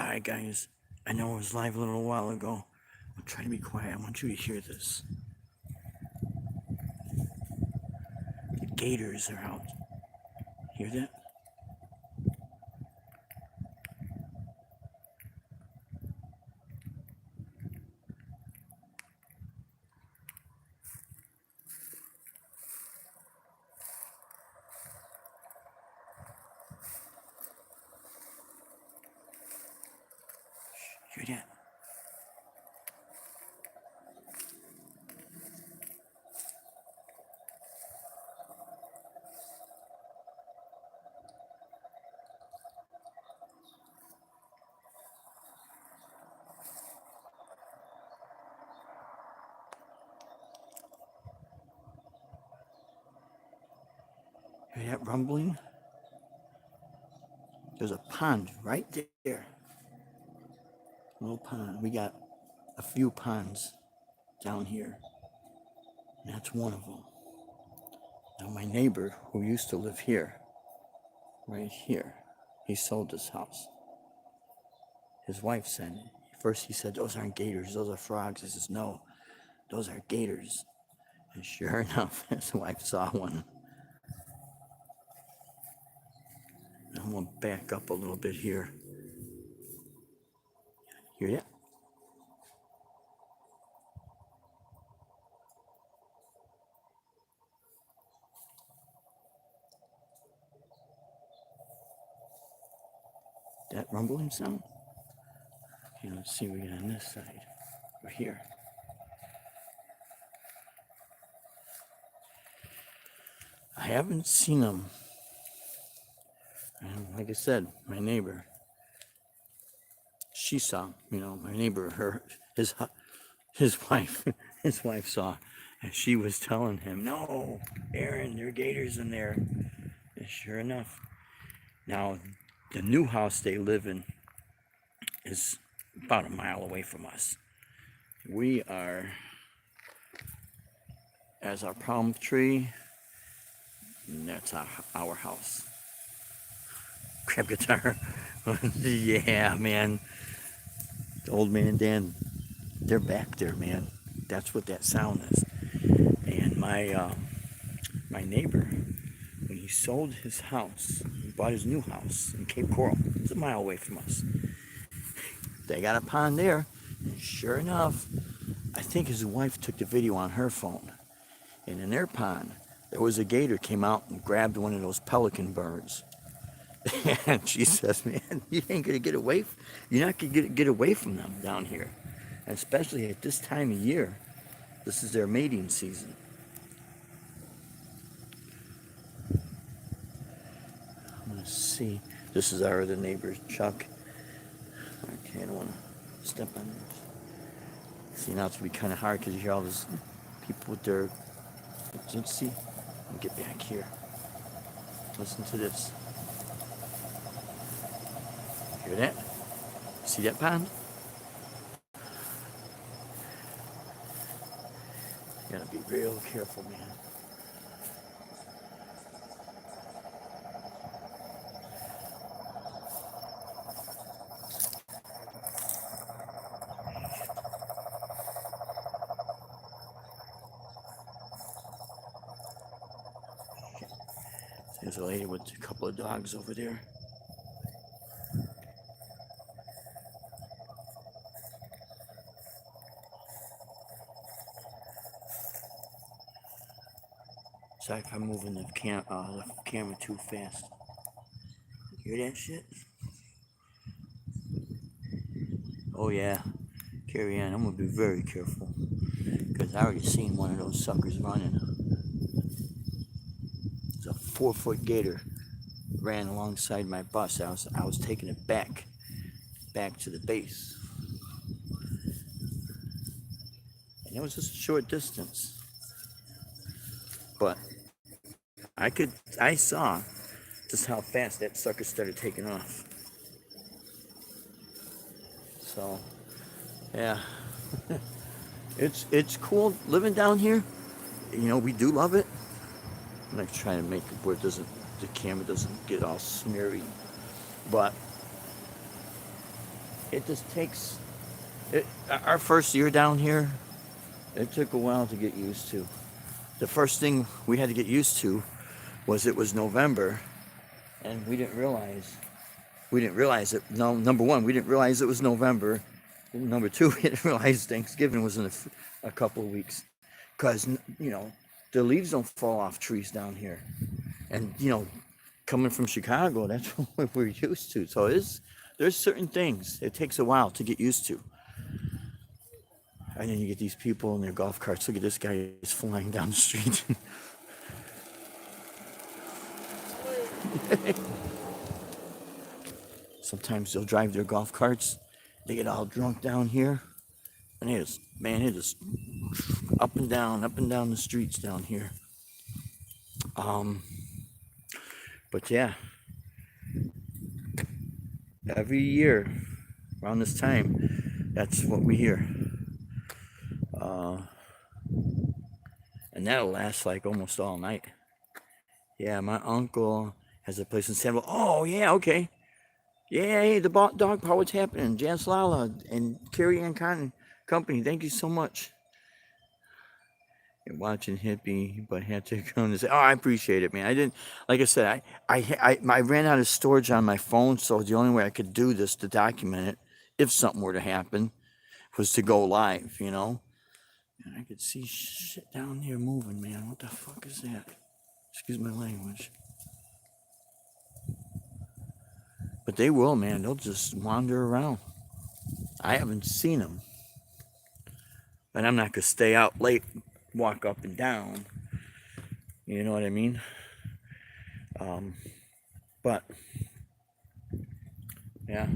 Alright guys, I know I was live a little while ago. I'm trying to be quiet. I want you to hear this. The gators are out. Hear that? Hear that? Hear that rumbling? There's a pond right there. Little pond. We got a few ponds down here. And that's one of them. Now my neighbor who used to live here, right here, he sold this house. His wife said, first he said, those aren't gators, those are frogs. I says, no, those are gators. And sure enough, his wife saw one. I'm gonna back up a little bit here. Hear that? That rumbling sound? Okay, let's see what we got on this side. Right here. I haven't seen them. And like I said, my neighbor, she saw, my neighbor, his wife, his wife saw, and she was telling him, no, Aaron, there are gators in there. And sure enough. Now, the new house they live in is about a mile away from us. We are, as our palm tree, and that's our house. Crab guitar. Yeah, man. The old man and Dan, they're back there, man. That's what that sound is. And my neighbor, when he sold his house, he bought his new house in Cape Coral. It's a mile away from us. They got a pond there. And sure enough, I think his wife took the video on her phone. And in their pond, there was a gator came out and grabbed one of those pelican birds. And she says, man, you ain't gonna get away. You're not gonna get away from them down here, and especially at this time of year. This is their mating season. I'm gonna see. This is our other neighbor, Chuck. Okay, I don't want to step on this. See, now it's gonna be kind of hard because you hear all these people with their. Let's see. Let me get back here. Listen to this. Hear that? See that pond? You gotta be real careful, man. There's a lady with a couple of dogs over there. Sorry if I'm moving the camera too fast. Hear that shit? Oh yeah. Carry on. I'm gonna be very careful because I already seen one of those suckers running. It's a 4-foot gator ran alongside my bus. I was taking it back to the base, and it was just a short distance, but I saw just how fast that sucker started taking off. So, yeah, it's cool living down here. We do love it. I'm not trying to make it where the camera doesn't get all smeary, but it just takes it. Our first year down here, it took a while to get used to. The first thing we had to get used to was it was November, and we didn't realize it. No, number one, we didn't realize it was November. Number two, we didn't realize Thanksgiving was in a couple of weeks, because the leaves don't fall off trees down here, and coming from Chicago, that's what we're used to. So there's certain things it takes a while to get used to. And then you get these people in their golf carts. Look at this guy is flying down the street. Sometimes they'll drive their golf carts. They get all drunk down here, and it is up and down the streets down here. Um, but yeah, every year around this time, that's what we hear. Uh, and that'll last like almost all night. Yeah, my uncle has a place in San. Oh yeah, okay. Yeah, hey, the dog power, what's happening? Jazz Lala and Carrie Ann Cotton Company, thank you so much. You're watching Hippie, but had to come and say, oh, I appreciate it, man. I didn't, like I said, I ran out of storage on my phone, so the only way I could do this to document it, if something were to happen, was to go live. And I could see shit down there moving, man. What the fuck is that? Excuse my language. But they will, man. They'll just wander around. I haven't seen them. And I'm not going to stay out late, walk up and down. You know what I mean? But, yeah.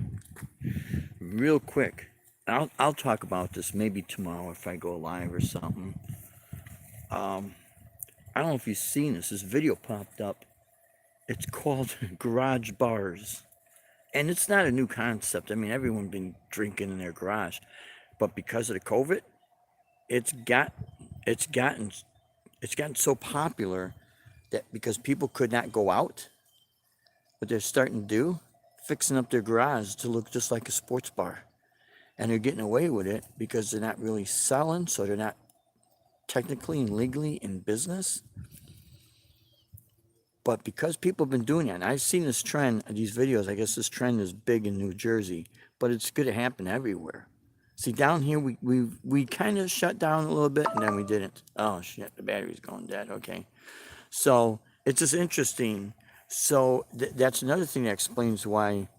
Real quick. I'll talk about this maybe tomorrow if I go live or something. I don't know if you've seen this. This video popped up. It's called garage bars. And it's not a new concept. I mean, everyone's been drinking in their garage. But because of the COVID, it's gotten so popular that because people could not go out, what they're starting to do, fixing up their garage to look just like a sports bar. And they're getting away with it because they're not really selling, so they're not technically and legally in business. But because people have been doing it, and I've seen this trend, these videos, I guess this trend is big in New Jersey, but it's going to happen everywhere. See, down here, we kind of shut down a little bit, and then we didn't. Oh, shit, the battery's going dead. Okay. So it's just interesting. So that's another thing that explains why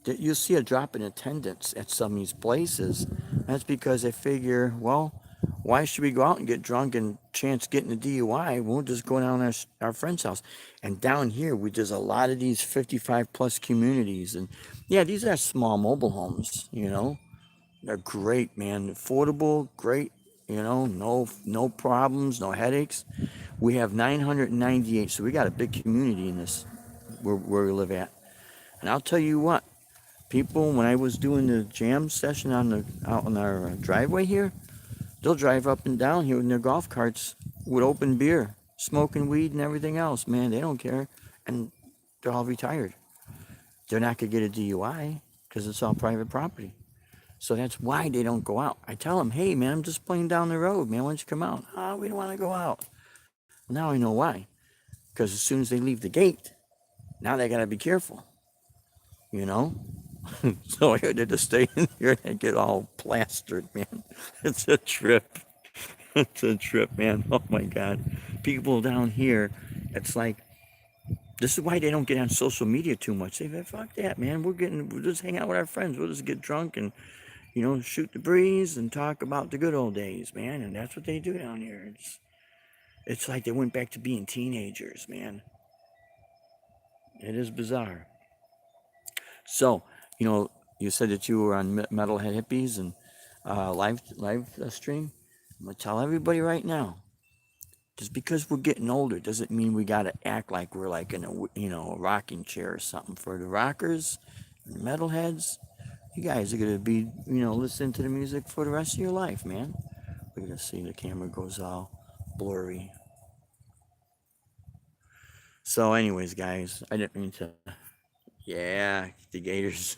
you'll see a drop in attendance at some of these places. That's because they figure, well, why should we go out and get drunk and chance getting a DUI? We'll just go down our friend's house. And down here, there's a lot of these 55 plus communities. And yeah, these are small mobile homes, They're great, man. Affordable, great, no problems, no headaches. We have 998, so we got a big community in this where we live at. And I'll tell you what, people, when I was doing the jam session out on our driveway here, they'll drive up and down here in their golf carts with open beer, smoking weed and everything else. Man, they don't care. And they're all retired. They're not going to get a DUI because it's all private property. So that's why they don't go out. I tell them, hey, man, I'm just playing down the road, man. Why don't you come out? Oh, we don't want to go out. Now I know why. Because as soon as they leave the gate, now they got to be careful. So I had to stay in here and get all plastered, man. It's a trip. It's a trip, man. Oh my God. People down here, it's like, this is why they don't get on social media too much. They say, fuck that, man. We'll just hang out with our friends. We'll just get drunk and, shoot the breeze and talk about the good old days, man. And that's what they do down here. It's like they went back to being teenagers, man. It is bizarre. So, you said that you were on Metalhead Hippies and live stream. I'm gonna tell everybody right now. Just because we're getting older doesn't mean we gotta act like we're like in a rocking chair or something. For the rockers and the metalheads, you guys are gonna be listening to the music for the rest of your life, man. Look at this. See, the camera goes all blurry. So, anyways, guys, I didn't mean to. Yeah, the Gators.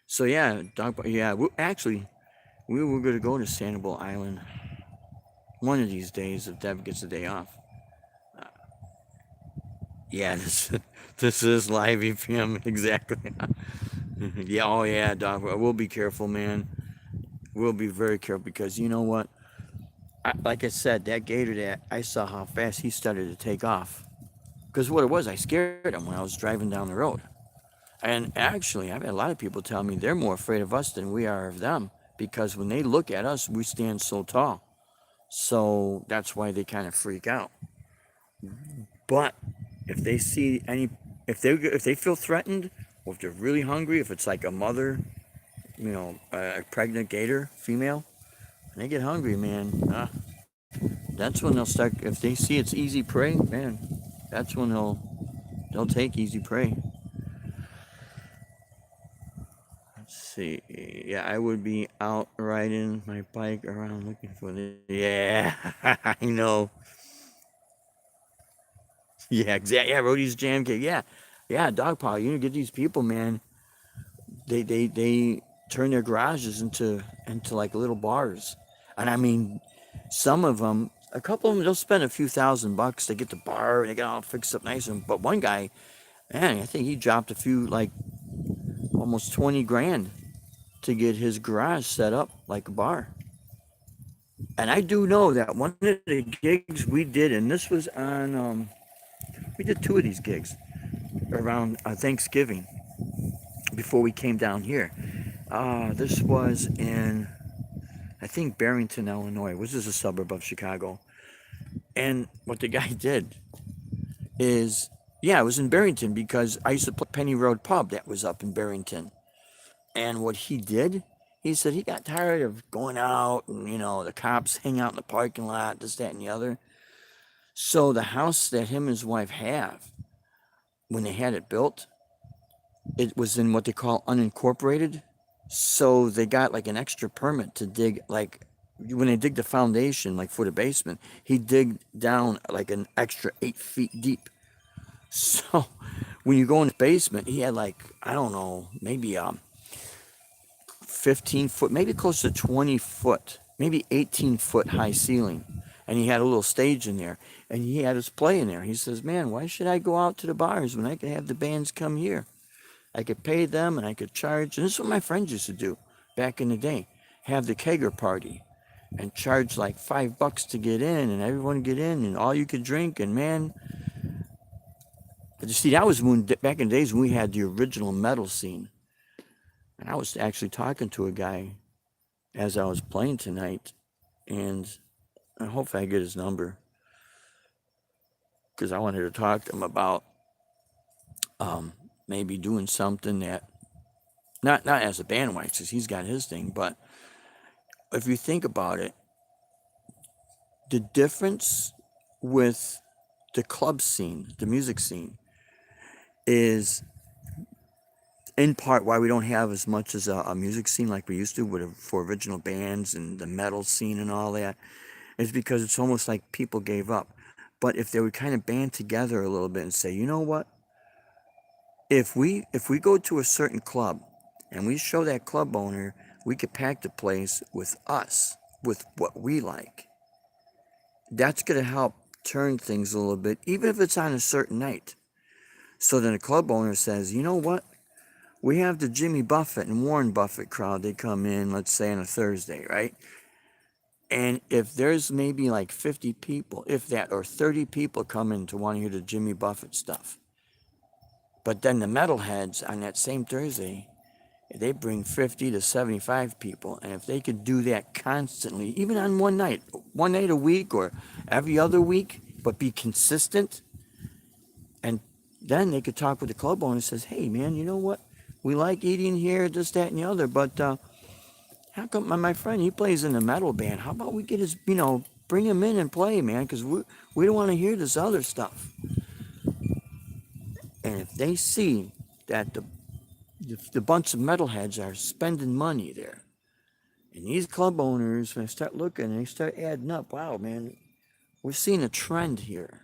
So yeah, yeah. Actually, we were going to go to Sanibel Island one of these days if Deb gets a day off. Uh, yeah, this is live EPM exactly. Yeah, oh yeah, Doc. We'll be careful, man. We'll be very careful because you know what? Like I said, that gator that I saw how fast he started to take off. Because what it was, I scared him when I was driving down the road. And actually, I've had a lot of people tell me they're more afraid of us than we are of them because when they look at us, we stand so tall. So that's why they kind of freak out. But if they see any, if they feel threatened, or if they're really hungry, if it's like a mother, a pregnant gator female, and they get hungry, man, that's when they'll start. If they see it's easy prey, man, that's when they'll take easy prey. Let's see. Yeah, I would be out riding my bike around looking for the. Yeah, I know. Yeah, exactly. Yeah, Roadie's Jam Cake. Yeah, yeah, dog pile. You know, get these people, man. They turn their garages into like little bars, and I mean, some of them, a couple of them, they'll spend a few $1,000 to get the bar and they get all fixed up nice. But one guy, man, I think he dropped a few like almost 20 grand to get his garage set up like a bar. And I do know that one of the gigs we did, and this was on, we did two of these gigs around Thanksgiving before we came down here. This was in, I think, Barrington, Illinois, which is a suburb of Chicago. And what the guy did is, yeah, it was in Barrington because I used to play Penny Road Pub that was up in Barrington. And what he did, he said he got tired of going out and, the cops hang out in the parking lot, this, that, and the other. So the house that him and his wife have, when they had it built, it was in what they call unincorporated. So they got like an extra permit to dig, like when they dig the foundation, like for the basement, he dig down like an extra 8 feet deep. So when you go in the basement, he had like, I don't know, maybe 15 foot, maybe close to 20 foot, maybe 18-foot high ceiling. And he had a little stage in there and he had us play in there. He says, man, why should I go out to the bars when I can have the bands come here? I could pay them and I could charge. And this is what my friends used to do back in the day, have the kegger party and charge like $5 to get in and everyone get in and all you could drink. And man, you see, that was when, back in the days when we had the original metal scene. And I was actually talking to a guy as I was playing tonight, and hopefully I get his number because I wanted to talk to him about maybe doing something that not as a band wax because he's got his thing, but if you think about it, the difference with the club scene, the music scene, is in part why we don't have as much as a music scene like we used to for original bands and the metal scene and all that, is because it's almost like people gave up. But if they would kind of band together a little bit and say, you know what, if we go to a certain club and we show that club owner we could pack the place with us, with what we like, that's going to help turn things a little bit, even if it's on a certain night. So then the club owner says, you know what? We have the Jimmy Buffett and Warren Buffett crowd. They come in, let's say, on a Thursday, right? And if there's maybe like 50 people, if that, or 30 people come in to want to hear the Jimmy Buffett stuff, but then the metalheads on that same Thursday, they bring 50 to 75 people. And if they could do that constantly, even on one night a week or every other week, but be consistent, and then they could talk with the club owner and says, hey, man, you know what? We like eating here, this, that, and the other, but how come my friend, he plays in a metal band. How about we get his, bring him in and play, man, because we don't want to hear this other stuff. And if they see that the bunch of metalheads are spending money there, and these club owners, when they start looking and they start adding up, wow, man, we're seeing a trend here.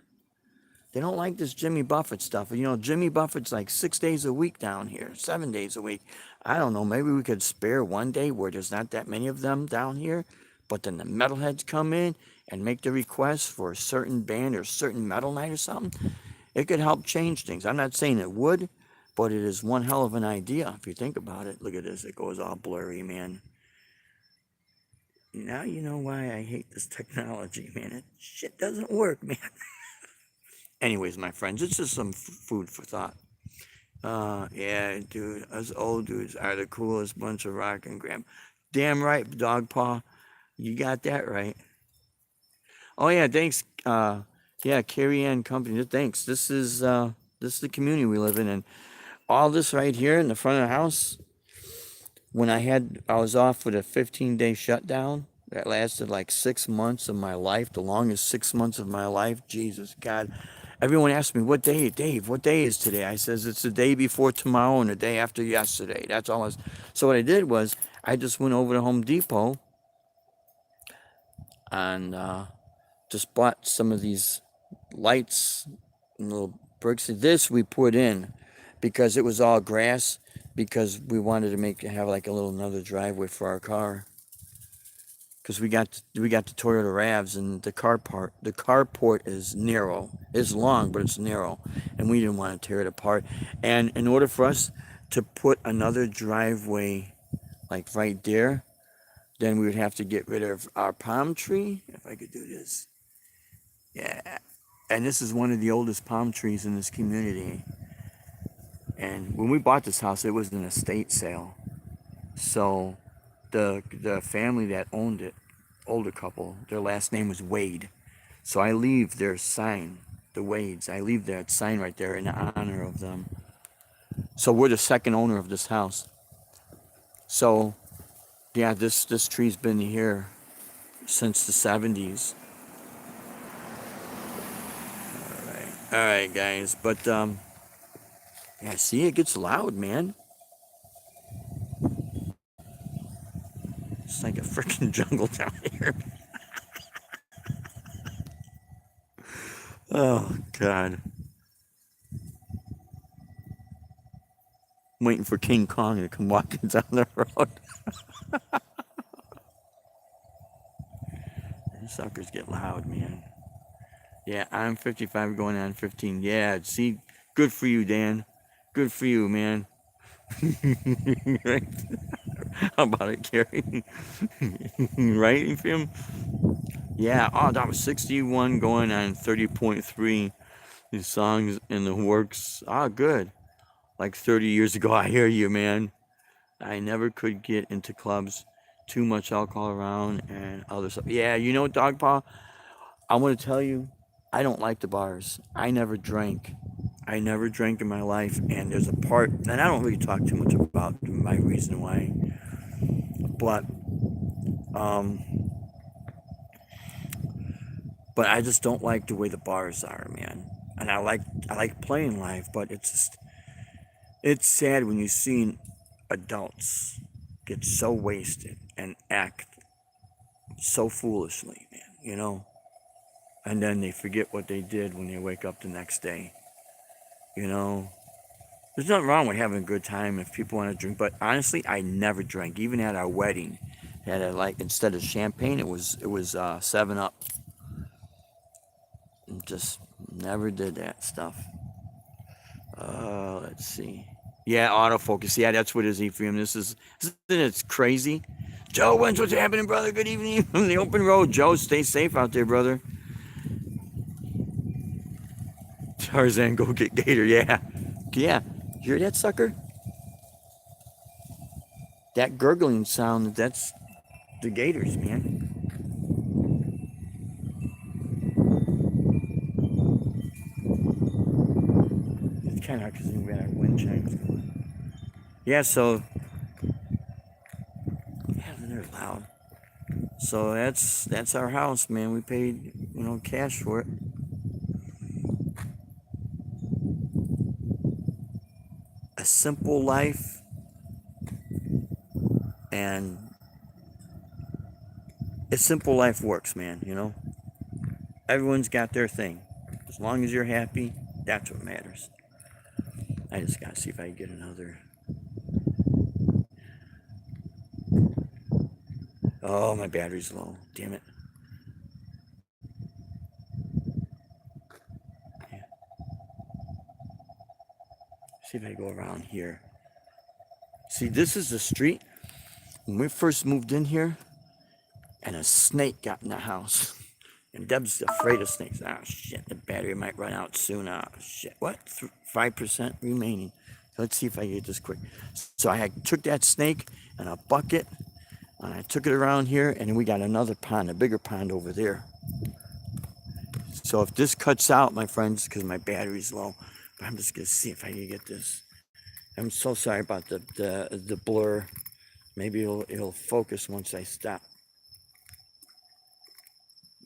They don't like this Jimmy Buffett stuff. You know, Jimmy Buffett's like 6 days a week down here, 7 days a week. I don't know. Maybe we could spare one day where there's not that many of them down here. But then the metalheads come in and make the request for a certain band or certain metal night or something. It could help change things. I'm not saying it would, but it is one hell of an idea if you think about it. Look at this. It goes all blurry, man. Now you know why I hate this technology, man. It shit doesn't work, man. Anyways, my friends, it's just some food for thought. Yeah, dude, us old dudes are the coolest bunch of rock and gram. Damn right, dog paw. You got that right. Oh yeah, thanks. Yeah, Carrie Ann Company. Thanks. This is the community we live in, and all this right here in the front of the house. When I was off with a 15-day shutdown that lasted like 6 months of my life, the longest 6 months of my life. Jesus God, everyone asked me what day, Dave. What day is today? I says it's the day before tomorrow and the day after yesterday. That's all. So what I did was I just went over to Home Depot and just bought some of these lights and little bricks. This we put in because it was all grass because we wanted to have like a little another driveway for our car because we got the Toyota Ravs and the carport is narrow. It's long but it's narrow and we didn't want to tear it apart. And in order for us to put another driveway like right there, then we would have to get rid of our palm tree. If I could do this. Yeah. And this is one of the oldest palm trees in this community. And when we bought this house, it was an estate sale. So the family that owned it, older couple, their last name was Wade. So I leave their sign, the Wades, I leave that sign right there in honor of them. So we're the second owner of this house. So yeah, this tree's been here since the 70s. All right, guys. But yeah, see, it gets loud, man. It's like a freaking jungle down here. Oh God. I'm waiting for King Kong to come walking down the road. These suckers get loud, man. Yeah, I'm 55 going on 15. Yeah, see, good for you, Dan. Good for you, man. Right? How about it, Carrie? Right, Film? Yeah, oh, that was 61 going on 30.3. These songs in the works. Ah, good. Like 30 years ago, I hear you, man. I never could get into clubs. Too much alcohol around and other stuff. Yeah, you know, Dog Paw, I want to tell you, I don't like the bars. I never drank. I never drank in my life, and there's a part, and I don't really talk too much about my reason why, but um, but I just don't like the way the bars are, man. And I like playing live, but it's sad when you see adults get so wasted and act so foolishly, man. You know, and then they forget what they did when they wake up the next day. You know, there's nothing wrong with having a good time if people want to drink, but honestly, I never drank. Even at our wedding, had a, like instead of champagne, it was 7 Up. Just never did that stuff. Let's see. Yeah, autofocus. Yeah, that's what it is, Ephraim. Isn't it crazy? Joe, what's happening, brother? Good evening from the open road. Joe, stay safe out there, brother. Tarzan, go get Gator. Yeah. Yeah. Hear that sucker? That gurgling sound, that's the Gators, man. It's kind of because we got our wind chimes going. Yeah, so, yeah, they're loud. So that's our house, man. We paid, cash for it. A simple life, and a simple life works, man. Everyone's got their thing. As long as you're happy, that's what matters. I just gotta see if I can get another. Oh, my battery's low. Damn it. Yeah. See if I go around here. See, this is the street. When we first moved in here, and a snake got in the house. And Deb's afraid of snakes. Ah, shit, the battery might run out soon. Ah, shit. What? 5% remaining. Let's see if I get this quick. So I took that snake and a bucket, and I took it around here, and we got another pond, a bigger pond over there. So if this cuts out, my friends, because my battery's low, but I'm just gonna see if I can get this. I'm so sorry about the blur. Maybe it'll focus once I stop.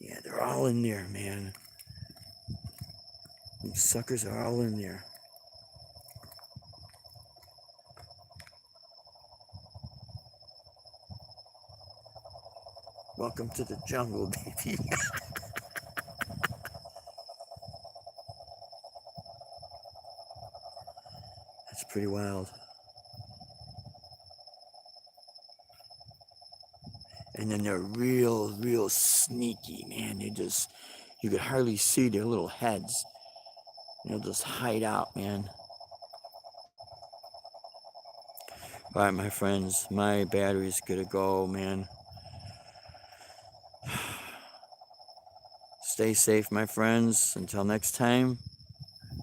Yeah, they're all in there, man. These suckers are all in there. Welcome to the jungle, baby. That's pretty wild. And then they're real sneaky, man. You could hardly see their little heads. They'll just hide out, man. All right, my friends, my battery's gonna go, man. Stay safe, my friends. Until next time,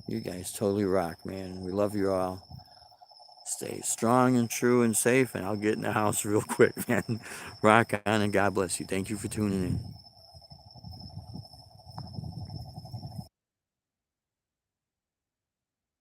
you guys totally rock, man. We love you all. Stay strong and true and safe, and I'll get in the house real quick, man. Rock on, and God bless you. Thank you for tuning in.